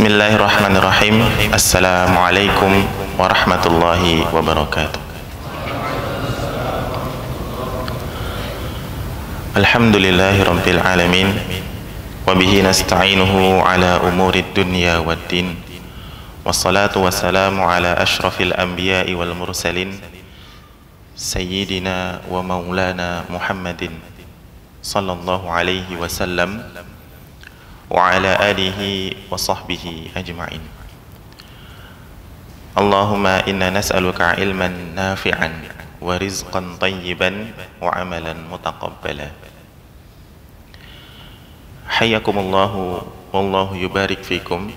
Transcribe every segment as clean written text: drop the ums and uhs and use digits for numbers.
Bismillahirrahmanirrahim. Assalamualaikum warahmatullahi wabarakatuh. Alhamdulillahirabbil alamin. Wa bihi nasta'inuhu ala umurid dunya waddin. Wassalatu wassalamu ala asyrafil anbiya'i wal mursalin Sayyidina wa maulana Muhammadin sallallahu alaihi wasallam wa ala alihi wa sahbihi ajma'in. Allahumma inna nas'aluka ilman nafi'an wa rizqan tayyiban wa amalan mutaqabbala. Hayyakumullahu wallahu yubarik fikum.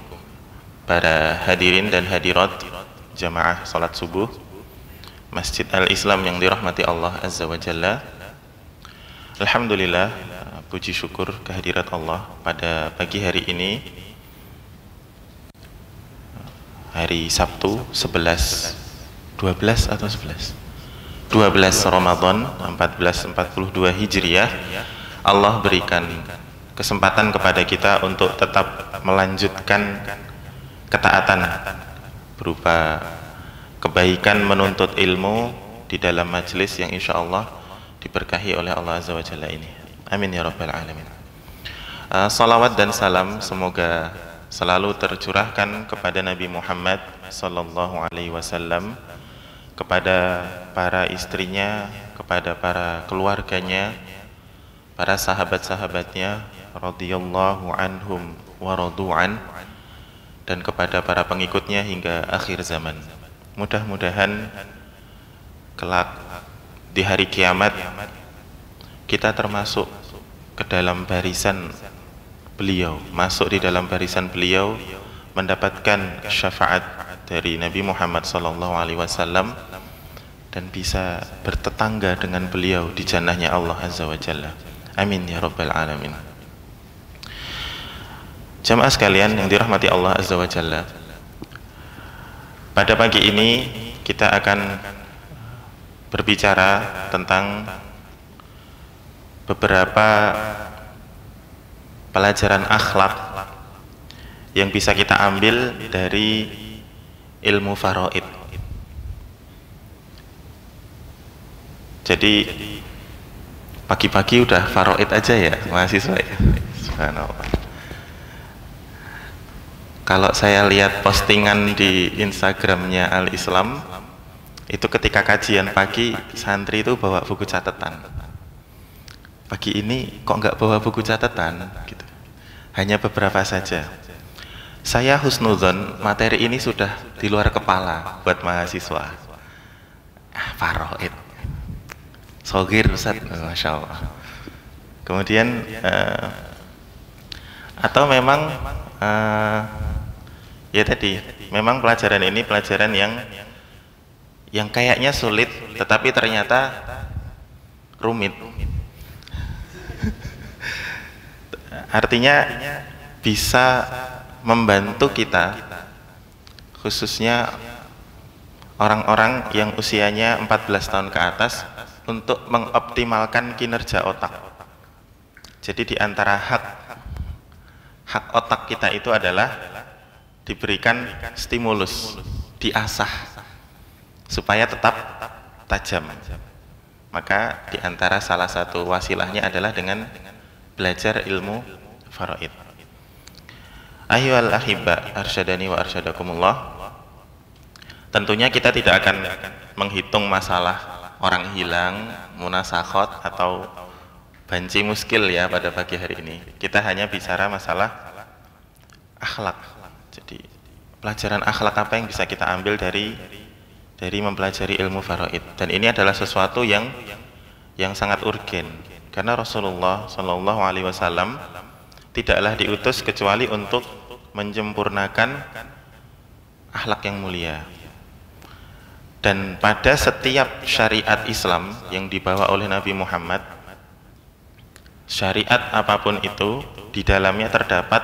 Para hadirin dan hadirat jamaah salat subuh Masjid Al-Islam yang dirahmati Allah Azza wa Jalla. Alhamdulillah, puji syukur kehadirat Allah pada pagi hari ini, hari Sabtu 12 Ramadan 1442 Hijriah. Allah berikan kesempatan kepada kita untuk tetap melanjutkan ketaatan berupa kebaikan menuntut ilmu di dalam majelis yang insya Allah diberkahi oleh Allah Azza wa Jalla ini. Amin ya rabbal alamin. Salawat dan salam semoga selalu tercurahkan kepada Nabi Muhammad sallallahu alaihi wasallam, kepada para istrinya, kepada para keluarganya, para sahabat-sahabatnya radhiyallahu anhum wa radu'an, dan kepada para pengikutnya hingga akhir zaman. Mudah-mudahan kelak di hari kiamat kita termasuk ke dalam barisan beliau, masuk di dalam barisan beliau, mendapatkan syafaat dari Nabi Muhammad SAW, dan bisa bertetangga dengan beliau di jannahnya Allah Azza wa Jalla. Amin ya rabbal alamin. Jamaah sekalian yang dirahmati Allah Azza wa Jalla, pada pagi ini kita akan berbicara tentang beberapa pelajaran akhlak yang bisa kita ambil dari ilmu faraid. Jadi pagi-pagi udah faraid aja ya mahasiswa ya. Subhanallah. Kalau saya lihat postingan di Instagramnya Al-Islam, itu ketika kajian pagi santri itu bawa buku catatan. Pagi ini kok nggak bawa buku catatan gitu. Hanya beberapa saja. Saya husnudzon materi ini sudah di luar kepala buat mahasiswa. Faraid Sogir Ustaz, Masya Allah. Kemudian atau memang ya tadi, memang pelajaran ini pelajaran yang kayaknya sulit tetapi ternyata rumit. Artinya bisa membantu kita, khususnya orang-orang yang usianya 14 tahun ke atas, untuk mengoptimalkan kinerja otak. Jadi di antara hak otak kita itu adalah diberikan stimulus, diasah supaya tetap tajam. Maka di antara salah satu wasilahnya adalah dengan belajar ilmu faraid. Ayyuhal ahibba arsyadani wa arsyadakumullah. Tentunya kita tidak akan menghitung masalah orang hilang, munasakhot atau banci muskil ya pada pagi hari ini. Kita hanya bicara masalah akhlak. Jadi pelajaran akhlak apa yang bisa kita ambil dari mempelajari ilmu faraid. Dan ini adalah sesuatu yang sangat urgen, karena Rasulullah Shallallahu Alaihi Wasallam tidaklah diutus kecuali untuk menyempurnakan akhlak yang mulia. Dan pada setiap syariat Islam yang dibawa oleh Nabi Muhammad, syariat apapun itu, di dalamnya terdapat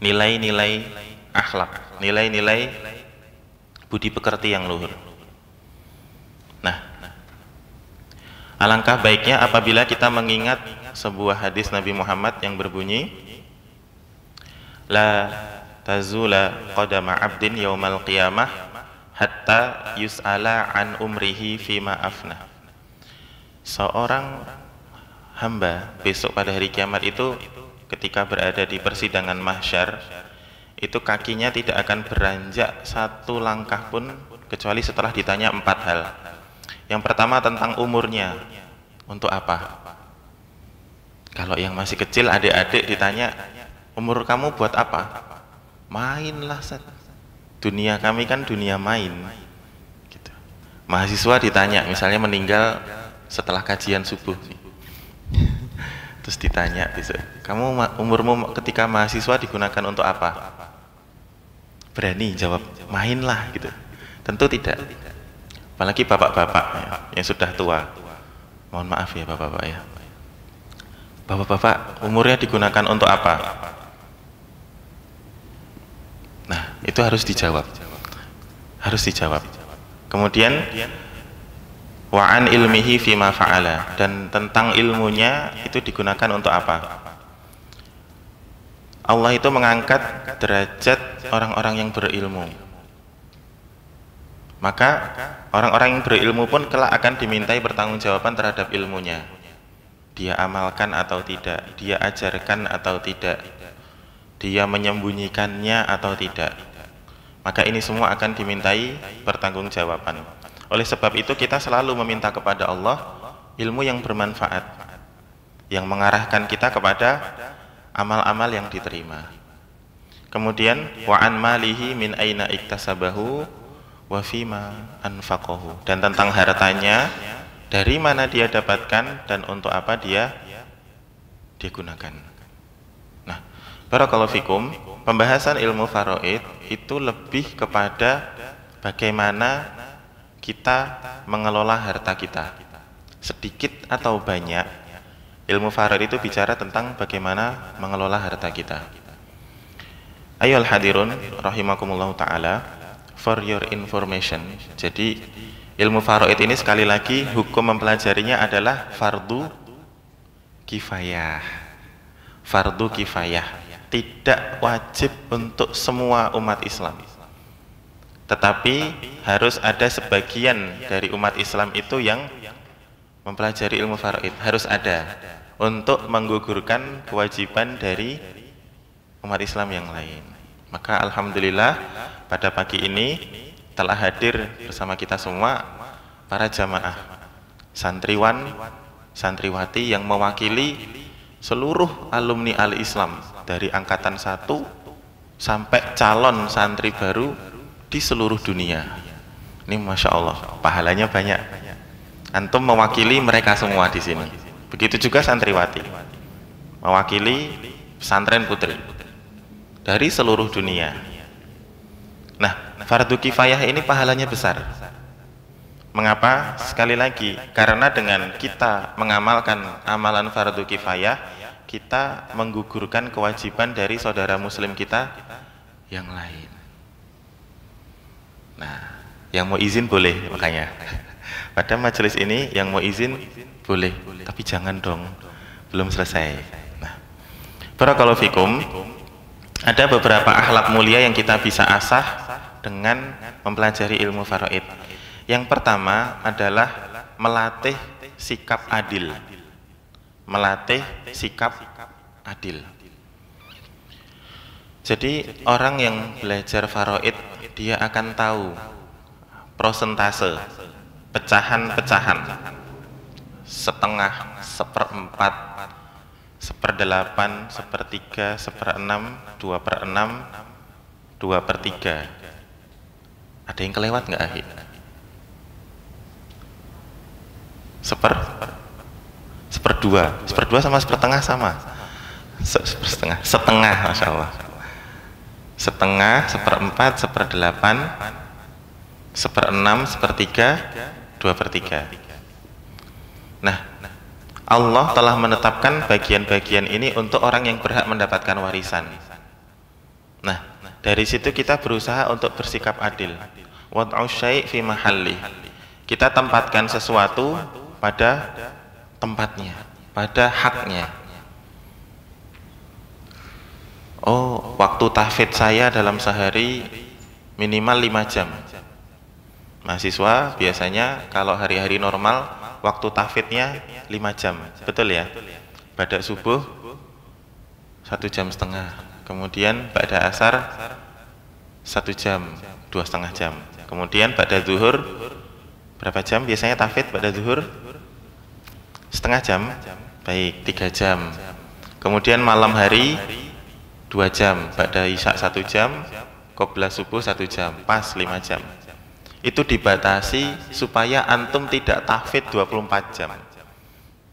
nilai-nilai akhlak, nilai-nilai budi pekerti yang luhur. Nah, alangkah baiknya apabila kita mengingat sebuah hadis Nabi Muhammad yang berbunyi, la tazula qadama 'abdin yaumal qiyamah hatta yus'ala an umrihi fima afna. Seorang hamba besok pada hari kiamat itu ketika berada di persidangan mahsyar itu kakinya tidak akan beranjak satu langkah pun kecuali setelah ditanya 4 hal. Yang pertama tentang umurnya, untuk apa? Kalau yang masih kecil, adik-adik ditanya, umur kamu buat apa? Mainlah, Ustaz. Dunia kami kan dunia main gitu. Mahasiswa ditanya, misalnya meninggal setelah kajian subuh terus ditanya, kamu umurmu ketika mahasiswa digunakan untuk apa? Berani jawab, mainlah gitu? Tentu tidak. Apalagi bapak-bapak ya, yang sudah tua. Mohon maaf ya bapak-bapak ya. Bapak-bapak, umurnya digunakan untuk apa? Nah, itu harus dijawab. Harus dijawab. Kemudian wa'an ilmihi fima fa'ala, dan tentang ilmunya itu digunakan untuk apa? Allah itu mengangkat derajat orang-orang yang berilmu. Maka orang-orang yang berilmu pun kelak akan dimintai pertanggungjawaban terhadap ilmunya. Dia amalkan atau tidak, dia ajarkan atau tidak, dia menyembunyikannya atau tidak. Maka ini semua akan dimintai pertanggungjawaban. Oleh sebab itu kita selalu meminta kepada Allah ilmu yang bermanfaat, yang mengarahkan kita kepada amal-amal yang diterima. Kemudian wa'an malihi min aina iktasabahu wa fima anfaqahu, dan tentang hartanya, dari mana dia dapatkan dan untuk apa dia gunakan. Nah, barakallahu fikum, pembahasan ilmu faraid itu lebih kepada bagaimana kita mengelola harta kita, sedikit atau banyak. Ilmu faraid itu bicara tentang bagaimana mengelola harta kita. Ayohal hadirun rahimakumullah ta'ala, for your information, jadi ilmu faraid ini sekali lagi hukum mempelajarinya adalah fardu kifayah. Fardu kifayah, tidak wajib untuk semua umat Islam, tetapi harus ada sebagian dari umat Islam itu yang mempelajari ilmu faraid, harus ada untuk menggugurkan kewajiban dari umat Islam yang lain. Maka alhamdulillah pada pagi ini telah hadir bersama kita semua para jamaah santriwan, santriwati yang mewakili seluruh alumni Al-Islam dari angkatan 1 sampai calon santri baru di seluruh dunia. Ini Masya Allah, pahalanya banyak. Antum mewakili mereka semua di sini. Begitu juga santriwati mewakili pesantren putri dari seluruh dunia. Nah, fardu kifayah ini pahalanya besar. Mengapa? Sekali lagi, karena dengan kita mengamalkan amalan fardu kifayah, kita menggugurkan kewajiban dari saudara muslim kita yang lain. Nah, yang mau izin boleh, makanya pada majelis ini yang mau izin boleh, tapi jangan dong, belum selesai. Nah, barakallahu fikum, ada beberapa akhlak mulia yang kita bisa asah dengan mempelajari ilmu faraid. Yang pertama adalah melatih sikap adil. Melatih sikap adil. Jadi orang yang belajar faraid, dia akan tahu prosentase, pecahan-pecahan, setengah, seperempat, 1/8, 1/3, 1/6, 2/6, 2/3. Ada yang kelewat nggak, Ahi? Seperdua sama sepertengah sama. Setengah, Masya Allah. Setengah, 1/4, 1/8, 1/6, 1/3, 2/3. Nah, Allah telah menetapkan bagian-bagian ini untuk orang yang berhak mendapatkan warisan. Nah, dari situ kita berusaha untuk bersikap adil. Wad'u syai' fi mahalli. Kita tempatkan sesuatu pada tempatnya, pada haknya. Oh, waktu tahfidz saya dalam sehari minimal 5 jam. Mahasiswa biasanya kalau hari-hari normal waktu tahfidznya 5 jam, betul ya? Pada subuh 1,5 jam, kemudian pada asar 1 jam, 2,5 jam, kemudian pada zuhur berapa jam biasanya tahfidz pada zuhur? Setengah jam, baik 3 jam. Kemudian malam hari 2 jam, pada isya 1 jam, qobla subuh 1 jam, pas 5 jam. Itu dibatasi supaya antum tidak tahfidz 24 jam.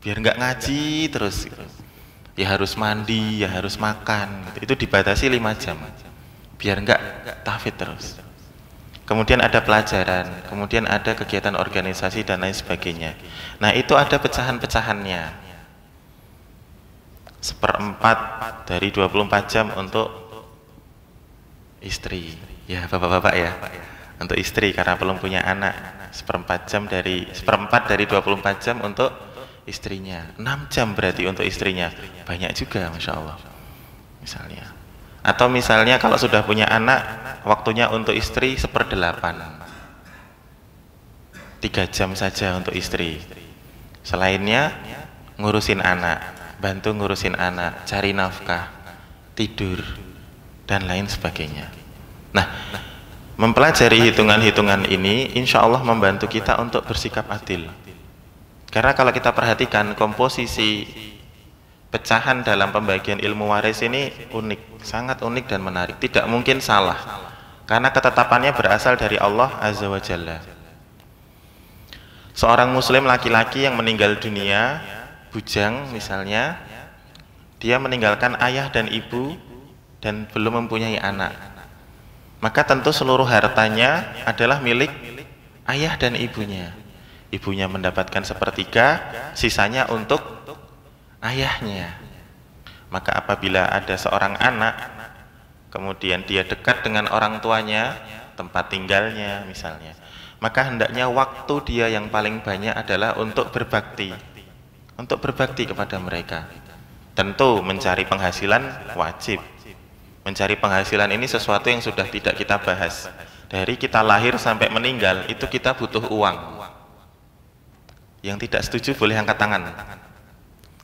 Biar nggak ngaji terus gitu. Ya harus mandi, ya harus makan gitu. Itu dibatasi 5 jam. Biar nggak tahfidz terus. Kemudian ada pelajaran, kemudian ada kegiatan organisasi dan lain sebagainya. Nah, itu ada pecahan-pecahannya. 1/4 dari 24 jam untuk istri. Ya, bapak-bapak ya. Untuk istri karena belum punya anak. 1/4 dari 24 jam untuk istrinya. 6 jam berarti untuk istrinya. Banyak juga, Masya Allah. Misalnya. Atau misalnya kalau sudah punya anak, waktunya untuk istri 1/8. 3 jam saja untuk istri. Selainnya ngurusin anak, bantu ngurusin anak, cari nafkah, tidur, dan lain sebagainya. Nah, mempelajari hitungan-hitungan ini insya Allah membantu kita untuk bersikap adil. Karena kalau kita perhatikan komposisi pecahan dalam pembagian ilmu waris ini unik, sangat unik dan menarik, tidak mungkin salah karena ketetapannya berasal dari Allah Azza wa Jalla. Seorang muslim laki-laki yang meninggal dunia, bujang misalnya, dia meninggalkan ayah dan ibu dan belum mempunyai anak, maka tentu seluruh hartanya adalah milik ayah dan ibunya. Ibunya mendapatkan 1/3, sisanya untuk ayahnya. Maka apabila ada seorang anak kemudian dia dekat dengan orang tuanya, tempat tinggalnya misalnya, maka hendaknya waktu dia yang paling banyak adalah untuk berbakti kepada mereka. Tentu mencari penghasilan wajib. Mencari penghasilan ini sesuatu yang sudah tidak kita bahas. Dari kita lahir sampai meninggal itu kita butuh uang. Yang tidak setuju boleh angkat tangan.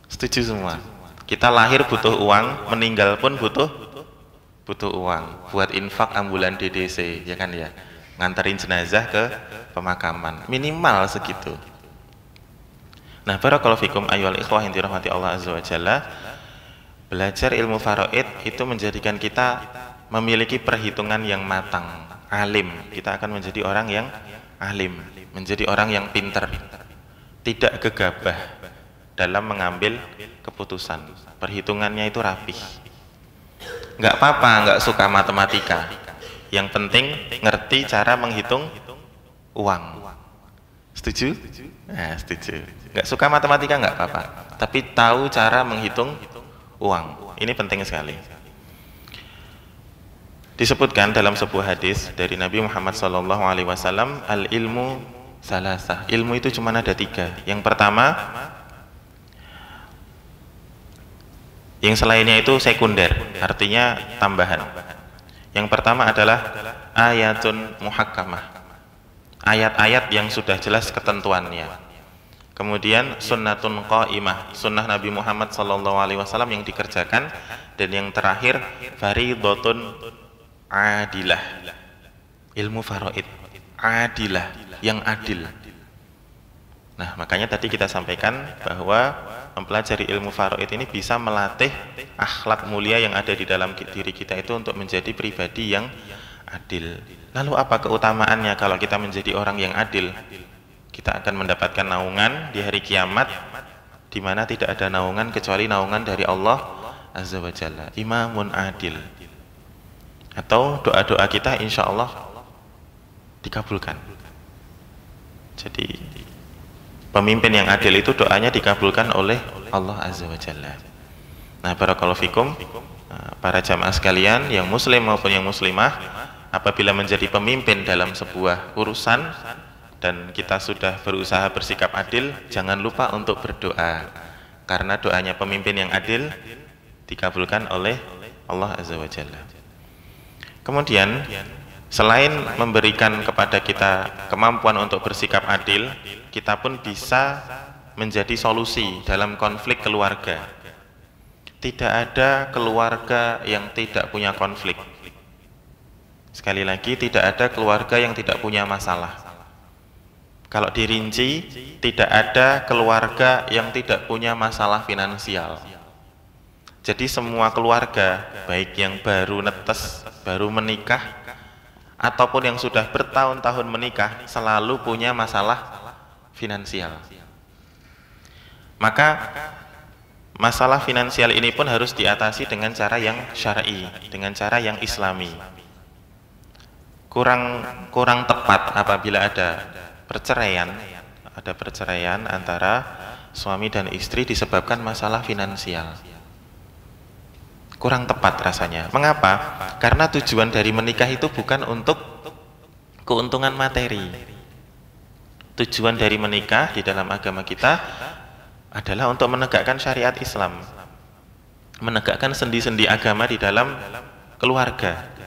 Setuju semua. Kita lahir butuh uang, meninggal pun butuh uang. Buat infak ambulan DDC, ya kan ya. Nganterin jenazah ke pemakaman, minimal segitu. Nah, barakallahu fikum ayyuhal ikhwah yang dirahmati Allah Azza wa Jalla. Belajar ilmu faraid itu menjadikan kita memiliki perhitungan yang matang, alim. Kita akan menjadi orang yang alim, menjadi orang yang pintar, tidak gegabah dalam mengambil keputusan. Perhitungannya itu rapih. Nggak apa-apa, nggak suka matematika. Yang penting ngerti cara menghitung uang. Setuju? Nah, setuju. Nggak suka matematika nggak apa-apa, tapi tahu cara menghitung uang. Ini penting sekali. Disebutkan dalam sebuah hadis dari Nabi Muhammad SAW, al ilmu salasah. Ilmu itu cuma ada 3. Yang pertama, yang selainnya itu sekunder, artinya tambahan. Yang pertama adalah ayatun muhakkamah, ayat-ayat yang sudah jelas ketentuannya. Kemudian sunnatun qaimah, sunnah Nabi Muhammad SAW yang dikerjakan. Dan yang terakhir faridotun adilah, ilmu faraid adilah, yang adil. Nah, makanya tadi kita sampaikan bahwa mempelajari ilmu faraid ini bisa melatih akhlak mulia yang ada di dalam diri kita itu untuk menjadi pribadi yang adil. Lalu apa keutamaannya kalau kita menjadi orang yang adil? Kita akan mendapatkan naungan di hari kiamat, di mana tidak ada naungan kecuali naungan dari Allah Azza wa Jalla, imamun adil. Atau doa-doa kita insya Allah dikabulkan. Jadi pemimpin yang adil itu doanya dikabulkan oleh Allah Azza wa Jalla. Nah, barakallahu fikum, para jamaah sekalian yang muslim maupun yang muslimah, apabila menjadi pemimpin dalam sebuah urusan dan kita sudah berusaha bersikap adil, jangan lupa untuk berdoa, karena doanya pemimpin yang adil dikabulkan oleh Allah Azza wa Jalla. Kemudian selain memberikan kepada kita kemampuan untuk bersikap adil, kita pun bisa menjadi solusi dalam konflik keluarga. Tidak ada keluarga yang tidak punya konflik. Sekali lagi, tidak ada keluarga yang tidak punya masalah. Kalau dirinci, tidak ada keluarga yang tidak punya masalah finansial. Jadi semua keluarga, baik yang baru netes, baru menikah, ataupun yang sudah bertahun-tahun menikah, selalu punya masalah finansial. Maka masalah finansial ini pun harus diatasi dengan cara yang syar'i, dengan cara yang islami. Kurang tepat apabila ada perceraian antara suami dan istri disebabkan masalah finansial. Kurang tepat rasanya. Mengapa? Karena tujuan dari menikah itu bukan untuk keuntungan materi. Tujuan dari menikah di dalam agama kita adalah untuk menegakkan syariat Islam, menegakkan sendi-sendi agama di dalam keluarga.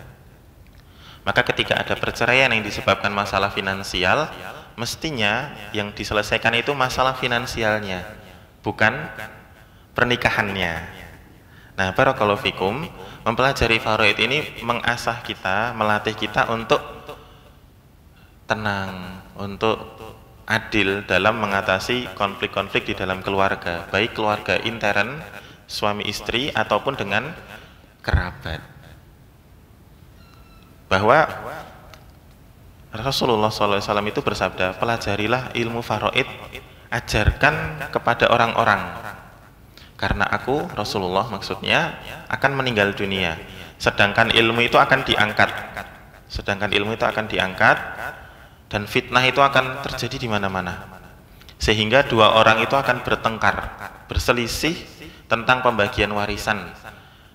Maka ketika ada perceraian yang disebabkan masalah finansial, mestinya yang diselesaikan itu masalah finansialnya, bukan pernikahannya. Nah, barakallahu fikum, mempelajari faraid ini mengasah kita, melatih kita untuk tenang, untuk adil dalam mengatasi konflik-konflik di dalam keluarga, baik keluarga intern suami istri ataupun dengan kerabat. Bahwa Rasulullah SAW itu bersabda, pelajarilah ilmu faraid, ajarkan kepada orang-orang, karena aku, Rasulullah maksudnya, akan meninggal dunia, sedangkan ilmu itu akan diangkat, dan fitnah itu akan terjadi di mana-mana, sehingga dua orang itu akan bertengkar, berselisih tentang pembagian warisan,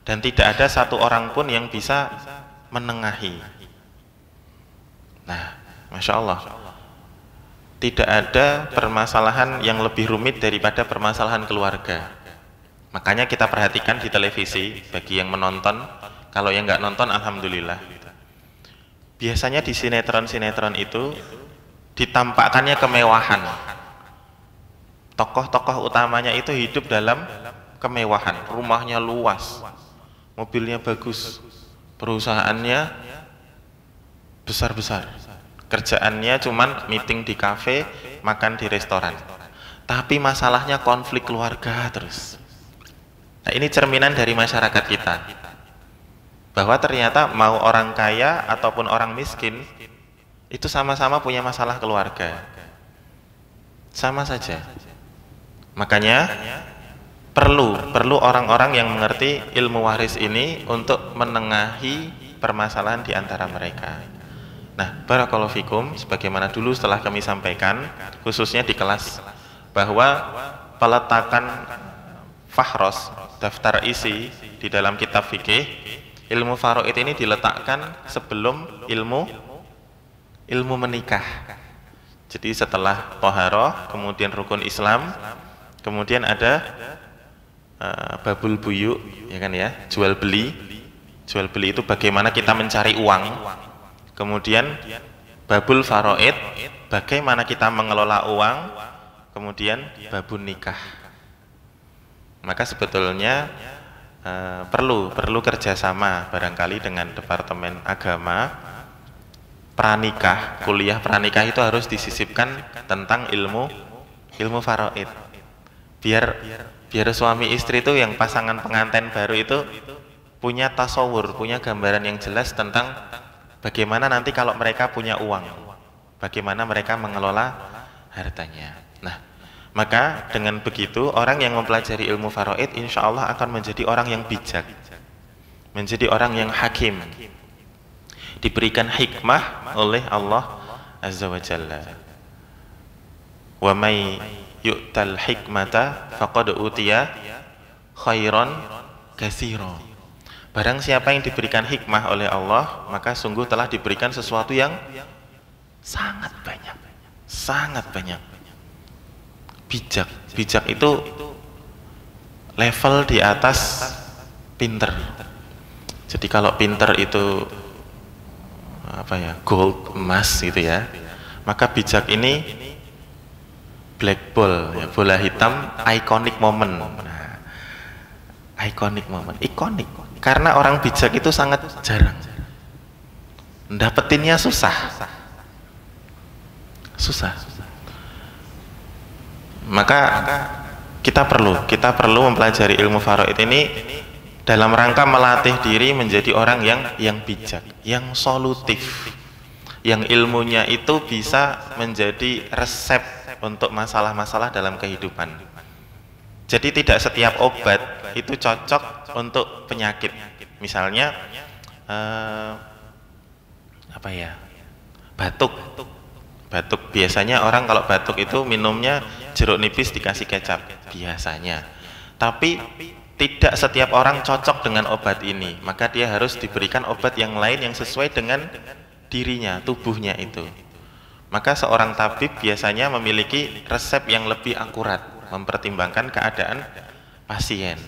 dan tidak ada satu orang pun yang bisa menengahi. Nah, Masya Allah, tidak ada permasalahan yang lebih rumit daripada permasalahan keluarga. Makanya kita perhatikan di televisi, bagi yang menonton, kalau yang nggak nonton alhamdulillah, biasanya di sinetron-sinetron itu ditampakkannya kemewahan. Tokoh-tokoh utamanya itu hidup dalam kemewahan, rumahnya luas, mobilnya bagus, perusahaannya besar-besar, kerjaannya cuman meeting di kafe, makan di restoran, tapi masalahnya konflik keluarga terus. Nah, ini cerminan dari masyarakat kita, bahwa ternyata mau orang kaya ataupun orang miskin itu sama-sama punya masalah keluarga, sama saja. Makanya perlu orang-orang yang mengerti ilmu waris ini untuk menengahi permasalahan di antara mereka. Nah, barakallahu fikum, sebagaimana dulu setelah kami sampaikan, khususnya di kelas, bahwa peletakan fahros, daftar isi di dalam kitab fikih, ilmu faraid ini diletakkan sebelum ilmu menikah. Jadi setelah thaharah, kemudian rukun Islam, kemudian ada babul buyu, ya kan ya, jual beli itu bagaimana kita mencari uang, kemudian babul faraid, bagaimana kita mengelola uang, kemudian babun nikah. Maka sebetulnya perlu kerjasama barangkali dengan Departemen Agama, pranikah, kuliah pranikah itu harus disisipkan tentang ilmu faraid, biar suami istri itu yang pasangan pengantin baru itu punya tasawur, punya gambaran yang jelas tentang bagaimana nanti kalau mereka punya uang, bagaimana mereka mengelola hartanya. Nah, maka dengan begitu orang yang mempelajari ilmu faraid insya Allah akan menjadi orang yang bijak, menjadi orang yang hakim, diberikan hikmah oleh Allah Azza wa Jalla. Wa may yu'tal hikmata faqad utiya khairan katsira. Barang siapa yang diberikan hikmah oleh Allah, maka sungguh telah diberikan sesuatu yang sangat banyak. Bijak itu level di atas pinter. Jadi kalau pinter itu apa ya, gold, emas gitu ya, maka bijak ini black ball ya, bola hitam, iconic moment. Nah, iconic moment, ikonik, karena orang bijak itu sangat jarang, dapetinnya susah. Maka kita perlu mempelajari ilmu faraid ini dalam rangka melatih diri menjadi orang yang bijak, yang solutif, yang ilmunya itu bisa menjadi resep untuk masalah-masalah dalam kehidupan. Jadi tidak setiap obat itu cocok untuk penyakit. Misalnya apa ya, batuk biasanya orang kalau batuk itu minumnya jeruk nipis dikasih kecap biasanya, tapi tidak setiap orang cocok dengan obat ini, maka dia harus diberikan obat yang lain yang sesuai dengan dirinya, tubuhnya itu. Maka seorang tabib biasanya memiliki resep yang lebih akurat, mempertimbangkan keadaan pasien.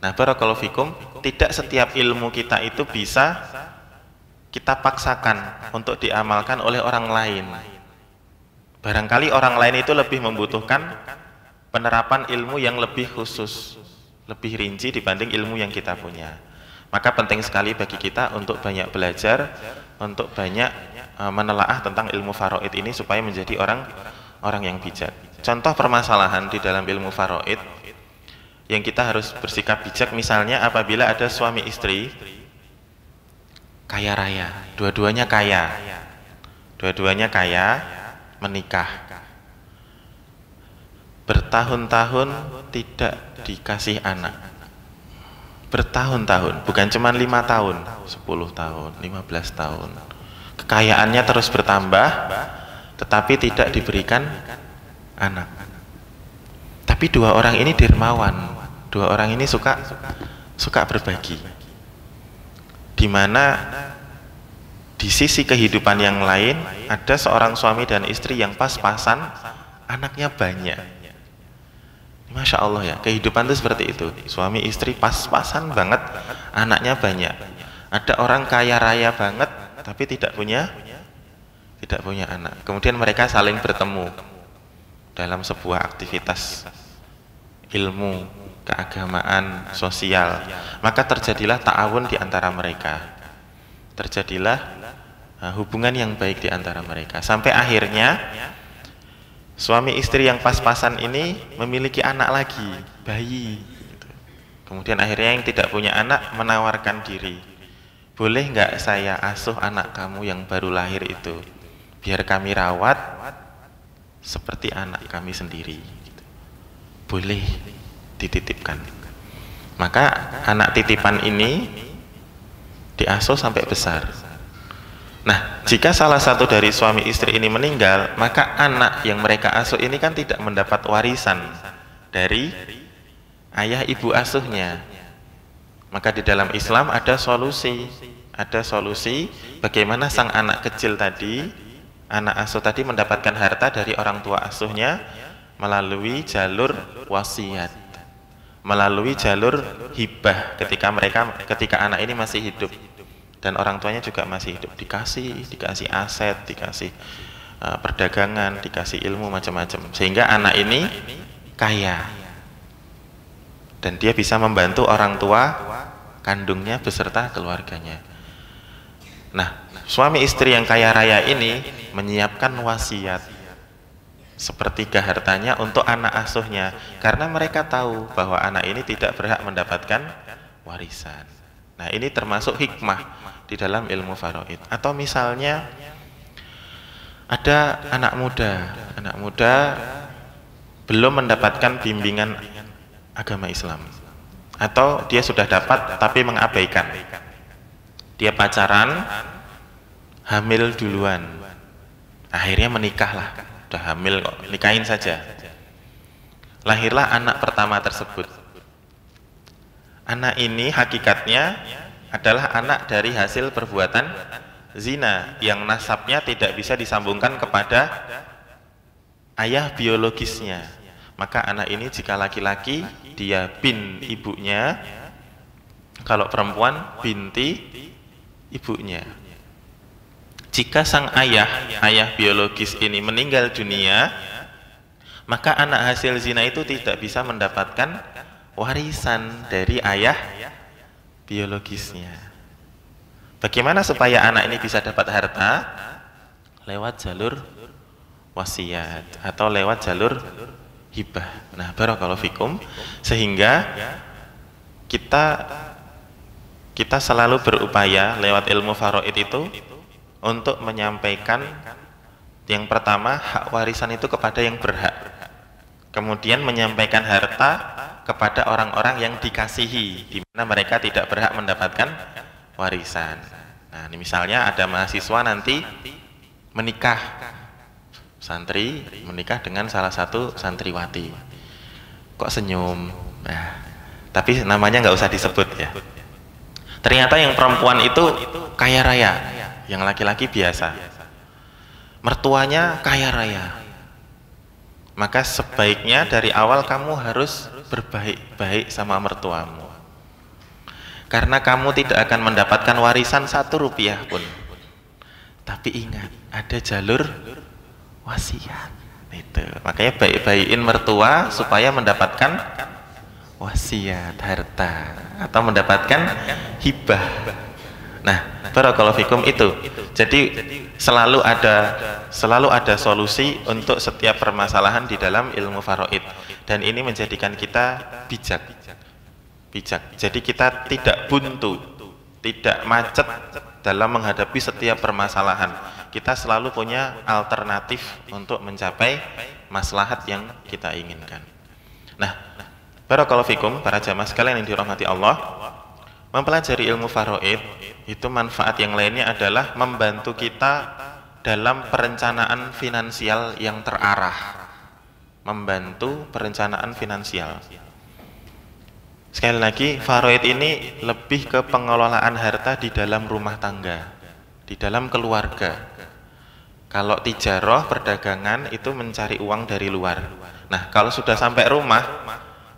Nah, barakallahu fikum, tidak setiap ilmu kita itu bisa kita paksakan untuk diamalkan oleh orang lain. Barangkali orang lain itu lebih membutuhkan penerapan ilmu yang lebih khusus, lebih rinci dibanding ilmu yang kita punya. Maka penting sekali bagi kita untuk banyak belajar, untuk banyak menelaah tentang ilmu faraid ini supaya menjadi orang yang bijak. Contoh permasalahan di dalam ilmu faraid yang kita harus bersikap bijak, misalnya apabila ada suami istri kaya raya, dua-duanya kaya, menikah, bertahun-tahun tidak dikasih anak, bertahun-tahun, bukan cuma 5 tahun, 10 tahun, 15 tahun, kekayaannya terus bertambah tetapi tidak diberikan anak. Tapi dua orang ini dermawan, dua orang ini suka berbagi, dimana di sisi kehidupan yang lain ada seorang suami dan istri yang pas-pasan, anaknya banyak. Masya Allah ya, kehidupan itu seperti itu, suami istri pas-pasan banget, anaknya banyak. Ada orang kaya raya banget tapi tidak punya anak, kemudian mereka saling bertemu dalam sebuah aktivitas ilmu, keagamaan, sosial, maka terjadilah ta'awun di antara mereka, terjadilah hubungan yang baik di antara mereka, sampai akhirnya suami istri yang pas-pasan ini memiliki anak lagi, bayi. Kemudian akhirnya yang tidak punya anak menawarkan diri, boleh nggak saya asuh anak kamu yang baru lahir itu, biar kami rawat seperti anak kami sendiri. Boleh dititipkan. Maka anak titipan ini diasuh sampai besar. Nah, jika salah satu dari suami istri ini meninggal, maka anak yang mereka asuh ini kan tidak mendapat warisan dari ayah ibu asuhnya. Maka di dalam Islam ada solusi bagaimana sang anak kecil tadi, anak asuh tadi mendapatkan harta dari orang tua asuhnya melalui jalur wasiat, melalui jalur hibah ketika anak ini masih hidup dan orang tuanya juga masih hidup, dikasih aset, dikasih perdagangan, dikasih ilmu macam-macam, sehingga anak ini kaya dan dia bisa membantu orang tua kandungnya beserta keluarganya. Nah, suami istri yang kaya raya ini menyiapkan wasiat sepertiga hartanya untuk anak asuhnya, karena mereka tahu bahwa anak ini tidak berhak mendapatkan warisan. Nah, ini termasuk hikmah di dalam ilmu faraid. Atau misalnya ada anak muda belum mendapatkan bimbingan agama Islam, atau dia sudah dapat tapi mengabaikan, dia pacaran, hamil duluan, akhirnya menikahlah, udah hamil kok, nikahin saja, lahirlah anak pertama tersebut. Anak ini hakikatnya adalah anak dari hasil perbuatan zina yang nasabnya tidak bisa disambungkan kepada ayah biologisnya. Maka anak ini jika laki-laki dia bin ibunya, Kalau perempuan, binti ibunya. Jika sang ayah biologis ini meninggal dunia, maka anak hasil zina itu tidak bisa mendapatkan warisan dari ayah biologisnya. Bagaimana supaya anak ini bisa dapat harta? Lewat jalur wasiat atau lewat jalur hibah. Nah, barakallahu fikum, sehingga kita selalu berupaya lewat ilmu faraid itu untuk menyampaikan yang pertama hak warisan itu kepada yang berhak, kemudian menyampaikan harta kepada orang-orang yang dikasihi di mana mereka tidak berhak mendapatkan warisan. Nah, ini misalnya ada mahasiswa nanti menikah, santri menikah dengan salah satu santriwati. Kok senyum? Nah, tapi namanya nggak usah disebut ya. Ternyata yang perempuan itu kaya raya, yang laki-laki biasa. Mertuanya kaya raya. Maka sebaiknya dari awal kamu harus berbaik-baik sama mertuamu. Karena kamu tidak akan mendapatkan warisan 1 rupiah pun. Tapi ingat, ada jalur wasiat. Itu. Makanya baik-baikin mertua supaya mendapatkan wasiat, harta, atau mendapatkan hibah. Nah, barakallahu fikum itu. Jadi selalu ada solusi untuk setiap permasalahan di dalam ilmu faraid, dan ini menjadikan kita bijak. Jadi kita tidak buntu, tidak macet dalam menghadapi setiap permasalahan. Kita selalu punya alternatif untuk mencapai maslahat yang kita inginkan. Nah, barakallahu fikum para jamaah sekalian yang dirahmati Allah, mempelajari ilmu faraid itu manfaat yang lainnya adalah membantu kita dalam perencanaan finansial yang terarah. Membantu perencanaan finansial. Sekali lagi, faraid ini lebih ke pengelolaan harta di dalam rumah tangga, di dalam keluarga. Kalau tijarah, perdagangan itu mencari uang dari luar. Nah, kalau sudah sampai rumah,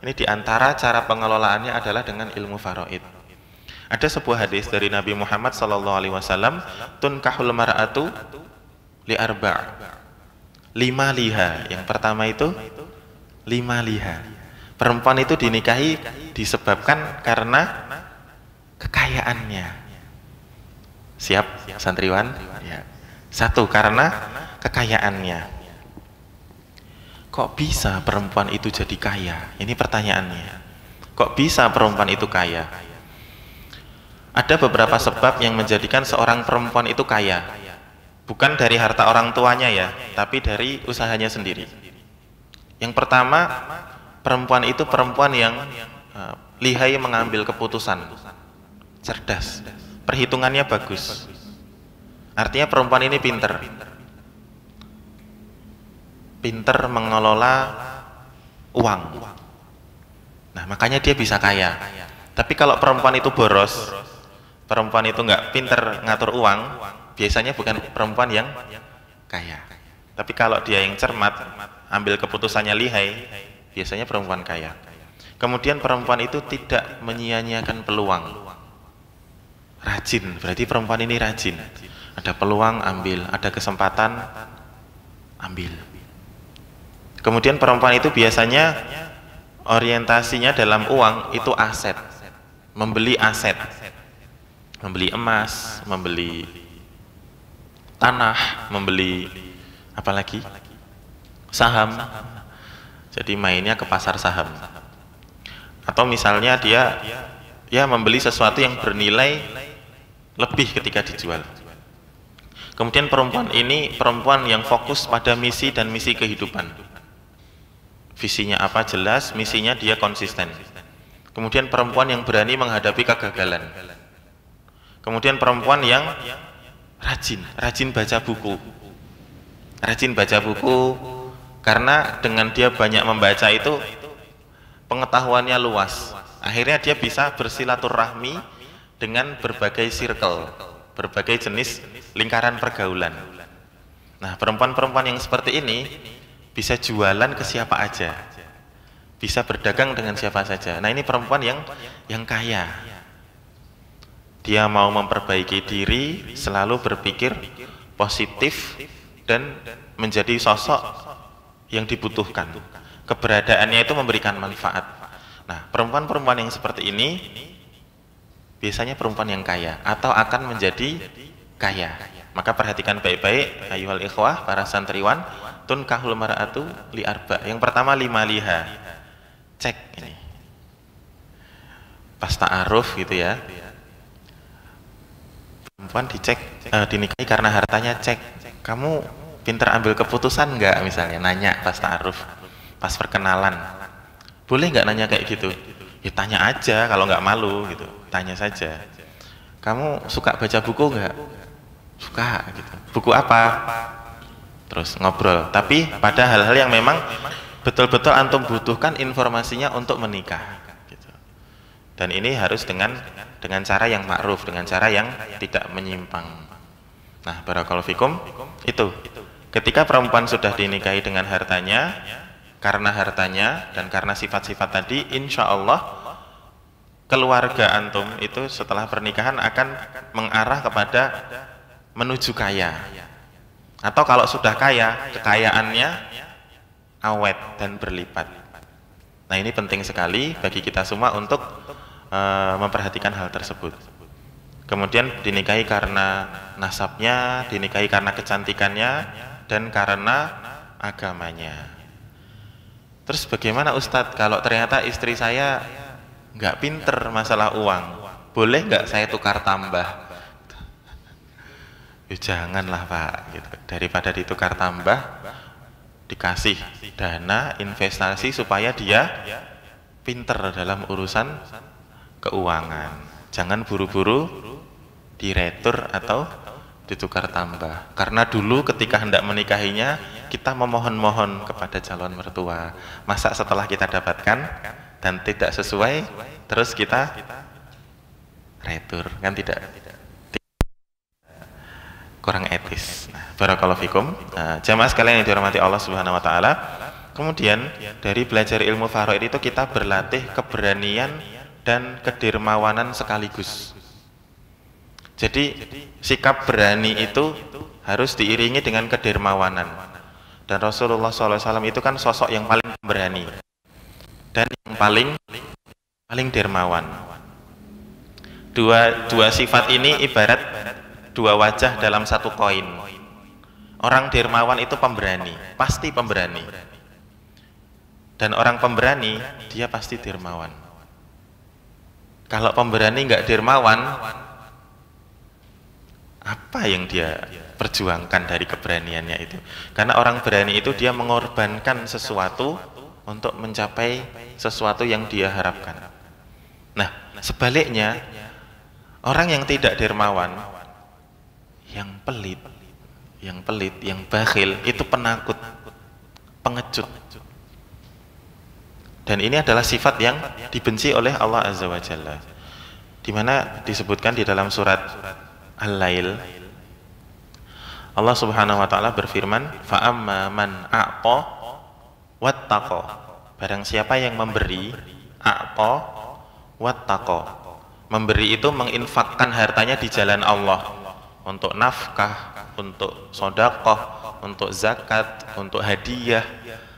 ini diantara cara pengelolaannya adalah dengan ilmu faraid. Ada sebuah hadis dari Nabi Muhammad SAW, tunkahul mar'atu li arba', 5 liha. Yang pertama itu 5 liha. Perempuan itu dinikahi disebabkan karena kekayaannya. Siap santriwan? Ya. 1, karena kekayaannya. Kok bisa perempuan itu jadi kaya? Ini pertanyaannya. Kok bisa perempuan itu kaya? Ada beberapa sebab yang menjadikan seorang perempuan itu kaya. Bukan dari harta orang tuanya ya, tapi dari usahanya sendiri. Yang pertama, perempuan itu perempuan yang lihai mengambil keputusan, cerdas, perhitungannya bagus. Artinya perempuan ini pinter mengelola uang. Nah, makanya dia bisa kaya. Tapi kalau perempuan itu boros, perempuan itu nggak pinter ngatur uang, biasanya bukan perempuan yang kaya. Tapi kalau dia yang cermat, ambil keputusannya lihai, biasanya perempuan kaya. Kemudian perempuan itu tidak menyia-nyiakan peluang. Rajin, berarti perempuan ini rajin. Ada peluang, ambil. Ada kesempatan, ambil. Kemudian perempuan itu biasanya orientasinya dalam uang itu aset. Membeli aset. Membeli emas, membeli tanah, membeli apa lagi? Saham. Jadi mainnya ke pasar saham. Atau misalnya dia membeli sesuatu yang bernilai lebih ketika dijual. Kemudian perempuan ini perempuan yang fokus pada misi dan misi kehidupan. Visinya apa jelas, misinya dia konsisten. Kemudian perempuan yang berani menghadapi kegagalan. Kemudian perempuan yang rajin baca buku. Rajin baca buku karena dengan dia banyak membaca itu pengetahuannya luas. Akhirnya dia bisa bersilaturahmi dengan berbagai circle, berbagai jenis lingkaran pergaulan. Nah, perempuan-perempuan yang seperti ini bisa jualan ke siapa aja, bisa berdagang dengan siapa saja. Nah, ini perempuan yang kaya. dia mau memperbaiki diri, selalu berpikir positif dan menjadi sosok yang dibutuhkan. Keberadaannya itu memberikan manfaat. Nah, perempuan-perempuan yang seperti ini biasanya perempuan yang kaya atau akan menjadi kaya. Maka perhatikan baik-baik, ayyuhal ikhwah, para santriwan, tunkahul mar'atu li arba. Yang pertama lima liha. Cek ini. Pas ta'aruf gitu ya. Perempuan dicek, dinikahi karena hartanya, cek. Kamu pinter ambil keputusan nggak, misalnya nanya pas ta'aruf, pas perkenalan. Boleh nggak nanya kayak gitu? Ya tanya aja, kalau nggak malu gitu. Tanya saja. Kamu suka baca buku nggak? Suka gitu. Buku apa? Terus ngobrol. Tapi pada hal-hal yang memang betul-betul antum butuhkan informasinya untuk menikah gitu. Dan ini harus dengan cara yang ma'ruf, dengan cara yang tidak menyimpang. Nah, barakallahu fikum, itu ketika perempuan sudah dinikahi dengan hartanya, karena hartanya dan karena sifat-sifat tadi, insya Allah keluarga antum itu setelah pernikahan akan mengarah kepada menuju kaya. Atau kalau sudah kaya, kekayaannya awet dan berlipat. Nah, ini penting sekali bagi kita semua untuk memperhatikan hal tersebut. Kemudian dinikahi karena nasabnya, dinikahi karena kecantikannya, dan karena agamanya. Terus bagaimana Ustadz kalau ternyata istri saya nggak pinter masalah uang, boleh nggak saya tukar tambah? Ya janganlah Pak, gitu. Daripada ditukar tambah, dikasih dana investasi supaya dia pinter dalam urusan keuangan. Jangan buru-buru diretur atau ditukar tambah. Karena dulu ketika hendak menikahinya, kita memohon-mohon kepada calon mertua. Masa setelah kita dapatkan dan tidak sesuai, terus kita retur, kan tidak, kurang etis. Nah, barakallahu fikum. Nah, jamaah sekalian yang dirahmati Allah Subhanahu wa taala. Kemudian dari belajar ilmu faraid itu kita berlatih keberanian dan kedermawanan sekaligus. Jadi sikap berani itu harus diiringi dengan kedermawanan. Dan Rasulullah SAW itu kan sosok yang paling berani dan yang paling dermawan. Dua sifat ini ibarat dua wajah dalam satu koin. Orang dermawan itu pemberani, pasti pemberani. Dan orang pemberani, dia pasti dermawan. Kalau pemberani nggak dermawan, apa yang dia perjuangkan dari keberaniannya itu? Karena orang berani itu dia mengorbankan sesuatu untuk mencapai sesuatu yang dia harapkan. Nah, sebaliknya, orang yang tidak dermawan, yang pelit, yang bakhil, itu penakut, pengecut. Dan ini adalah sifat yang dibenci oleh Allah Azza wa Jalla. Di mana disebutkan di dalam surat Al-Lail, Allah Subhanahu wa taala berfirman, "Fa amma man a'ta wattaqa." Barang siapa yang memberi, a'ta wattaqa. Memberi itu menginfakkan hartanya di jalan Allah, untuk nafkah, untuk sedekah, untuk zakat, untuk hadiah,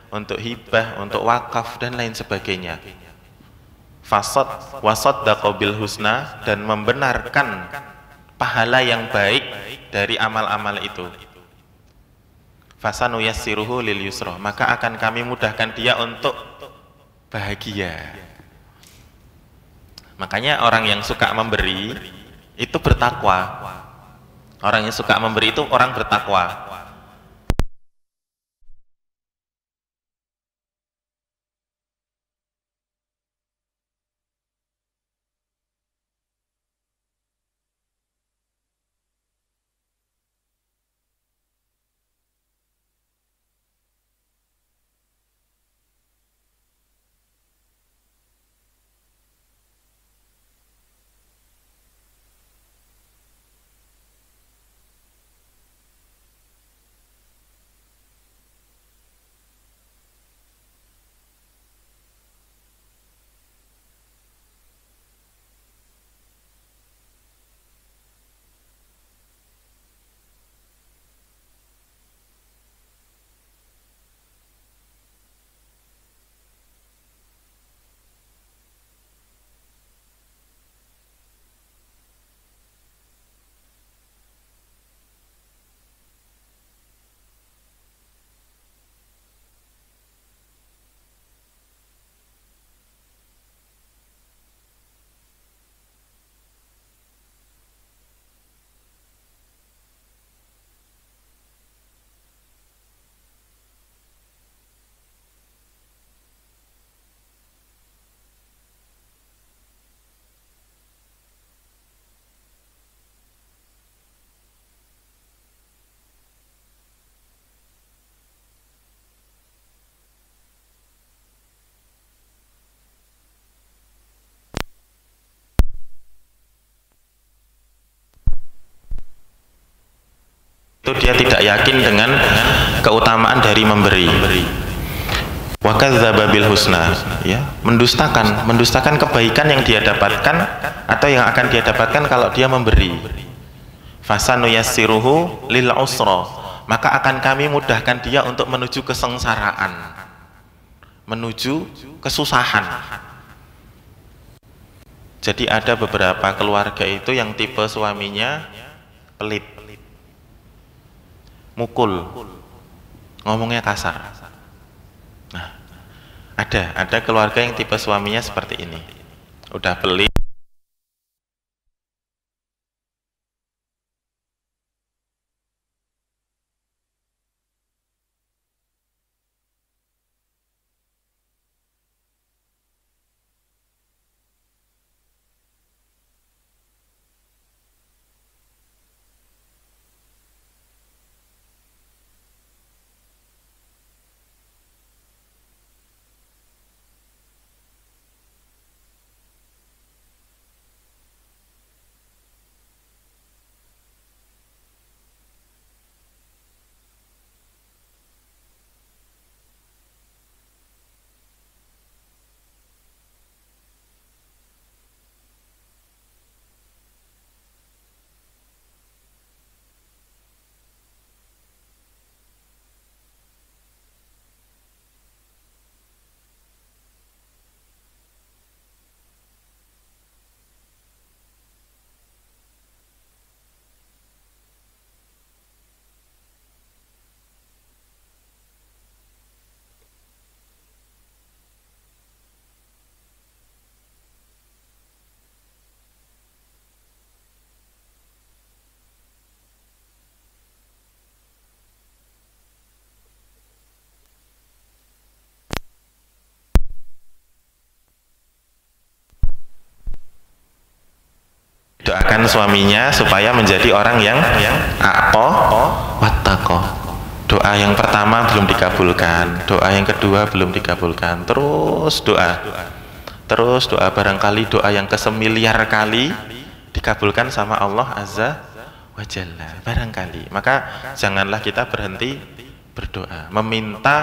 untuk hibah, untuk wakaf dan lain sebagainya. Wasaddaqa bil husna, dan membenarkan pahala yang baik dari amal-amal itu. Fasanuyassiruhu lil yusra, maka akan kami mudahkan dia untuk bahagia. Makanya orang yang suka memberi itu bertakwa. Orang yang suka memberi itu orang bertakwa. itu dia tidak yakin dengan keutamaan dari memberi. Wa kadzdzaba bil husna, ya, mendustakan kebaikan yang dia dapatkan atau yang akan dia dapatkan kalau dia memberi. Fasanuyassiruhu lil usra, maka akan kami mudahkan dia untuk menuju kesengsaraan, menuju kesusahan. Jadi ada beberapa keluarga itu yang tipe suaminya pelit, mukul, ngomongnya kasar. Nah, ada keluarga yang tipe suaminya seperti ini, udah pelit, doakan suaminya supaya menjadi orang yang aqo wattaqo. Doa yang pertama belum dikabulkan, doa yang kedua belum dikabulkan, terus doa barangkali doa yang kesemiliar kali dikabulkan sama Allah Azza wa Jalla barangkali. Maka janganlah kita berhenti berdoa, meminta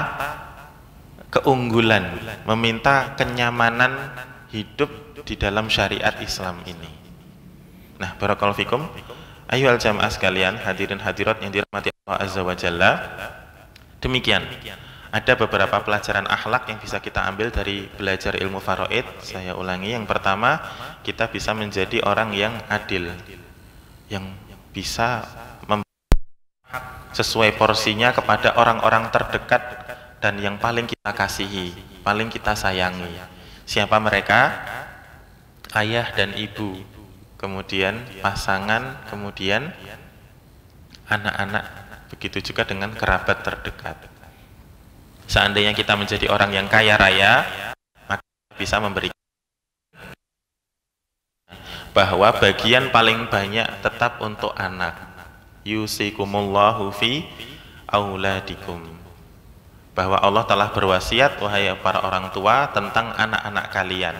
keunggulan, meminta kenyamanan hidup di dalam syariat Islam ini. Nah, barakallahu fikum. Ayyuhal jamaah sekalian, hadirin hadirat yang dirahmati Allah Azza wa Jalla. Demikian, ada beberapa pelajaran akhlak yang bisa kita ambil dari belajar ilmu faraid. Saya ulangi, yang pertama, kita bisa menjadi orang yang adil, yang bisa sesuai porsinya kepada orang-orang terdekat dan yang paling kita kasihi, paling kita sayangi. Siapa mereka? Ayah dan ibu, kemudian pasangan, kemudian anak-anak, begitu juga dengan kerabat terdekat. Seandainya kita menjadi orang yang kaya raya, maka bisa memberi, bahwa bagian paling banyak tetap untuk anak. Yusikumullahu fi auladikum, bahwa Allah telah berwasiat, wahai para orang tua, tentang anak-anak kalian.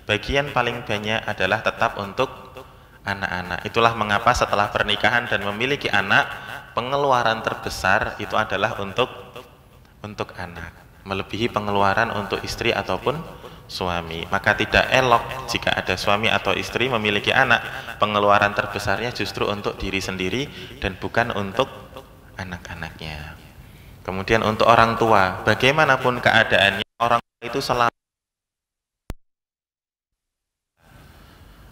Bagian paling banyak adalah tetap untuk anak-anak. Itulah mengapa setelah pernikahan dan memiliki anak, pengeluaran terbesar itu adalah untuk anak, melebihi pengeluaran untuk istri ataupun suami. Maka tidak elok jika ada suami atau istri memiliki anak, pengeluaran terbesarnya justru untuk diri sendiri dan bukan untuk anak-anaknya. Kemudian untuk orang tua, bagaimanapun keadaannya, orang tua itu selalu,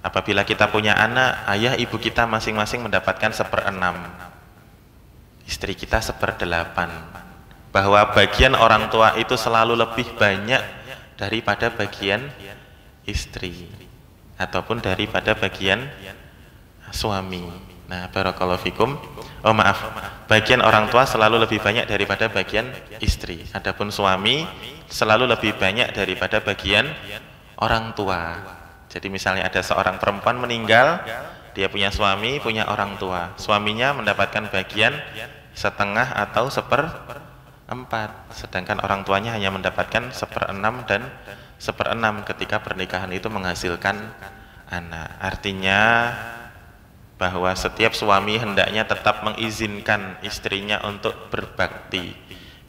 apabila kita punya anak, ayah ibu kita masing-masing mendapatkan 1/6, istri kita 1/8, bahwa bagian orang tua itu selalu lebih banyak daripada bagian istri ataupun daripada bagian suami. Nah, barakallahu fikum. Oh maaf, bagian orang tua selalu lebih banyak daripada bagian istri. Adapun suami selalu lebih banyak daripada bagian orang tua. Jadi misalnya ada seorang perempuan meninggal, dia punya suami, punya orang tua. Suaminya mendapatkan bagian 1/2 atau 1/4, sedangkan orang tuanya hanya mendapatkan 1/6 dan 1/6 ketika pernikahan itu menghasilkan anak. Artinya bahwa setiap suami hendaknya tetap mengizinkan istrinya untuk berbakti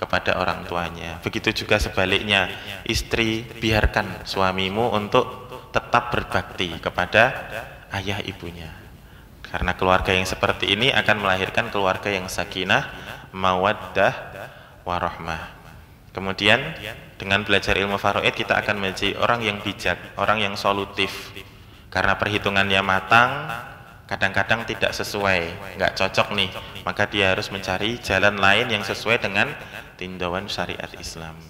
kepada orang tuanya. Begitu juga sebaliknya, istri biarkan suamimu untuk tetap berbakti kepada ayah ibunya. Karena keluarga yang seperti ini akan melahirkan keluarga yang sakinah, mawaddah, warahmah. Kemudian dengan belajar ilmu faraid kita akan menjadi orang yang bijak, orang yang solutif. Karena perhitungannya matang, kadang-kadang tidak sesuai, nggak cocok nih, maka dia harus mencari jalan lain yang sesuai dengan tinjauan syariat Islam.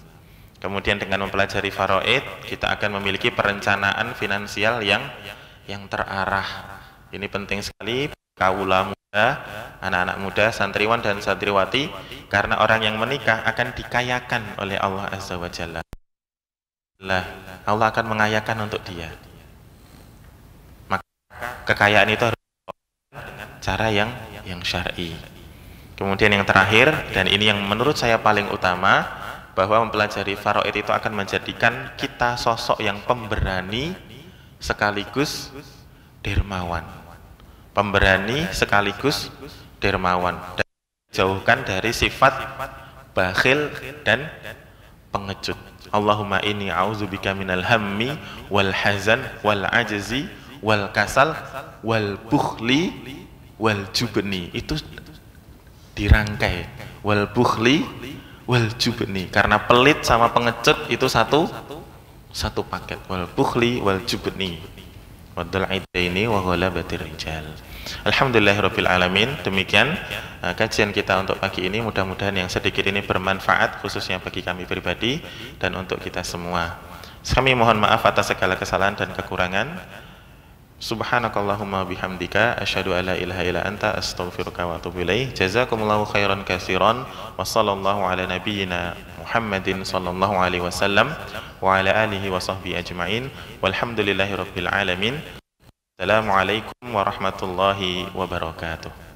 Kemudian dengan mempelajari faraid, kita akan memiliki perencanaan finansial yang terarah. Ini penting sekali kaula muda, anak-anak muda, santriwan dan santriwati, karena orang yang menikah akan dikayakan oleh Allah Azza wa Jalla. Allah akan mengayakan untuk dia. Maka kekayaan itu harus dengan cara yang syar'i. Kemudian yang terakhir, dan ini yang menurut saya paling utama, bahwa mempelajari faraid itu akan menjadikan kita sosok yang pemberani sekaligus dermawan. Pemberani sekaligus dermawan, dan jauhkan dari sifat bakhil dan pengecut. Allahumma inni a'udzubika minal hammi wal hazan wal ajzi wal kasal wal bukhli wal jubni. Itu dirangkai, wal bukhli wal jubni, karena pelit sama pengecut itu satu paket. Wal bukhli wal jubni wadul aidaini wa ghalabatir rijal. Alhamdulillahirabbil alamin. Demikian kajian kita untuk pagi ini. Mudah-mudahan yang sedikit ini bermanfaat, khususnya bagi kami pribadi dan untuk kita semua. Kami mohon maaf atas segala kesalahan dan kekurangan. Subhanakallahumma bihamdika asyhadu alla ilaha illa anta astaghfiruka wa atubu ilaik. Jazakumullahu khairan katsiran wa sallallahu ala nabiyyina Muhammadin sallallahu alaihi wasallam wa ala alihi wa sahbihi ajma'in walhamdulillahirabbil alamin. Assalamualaikum warahmatullahi wabarakatuh.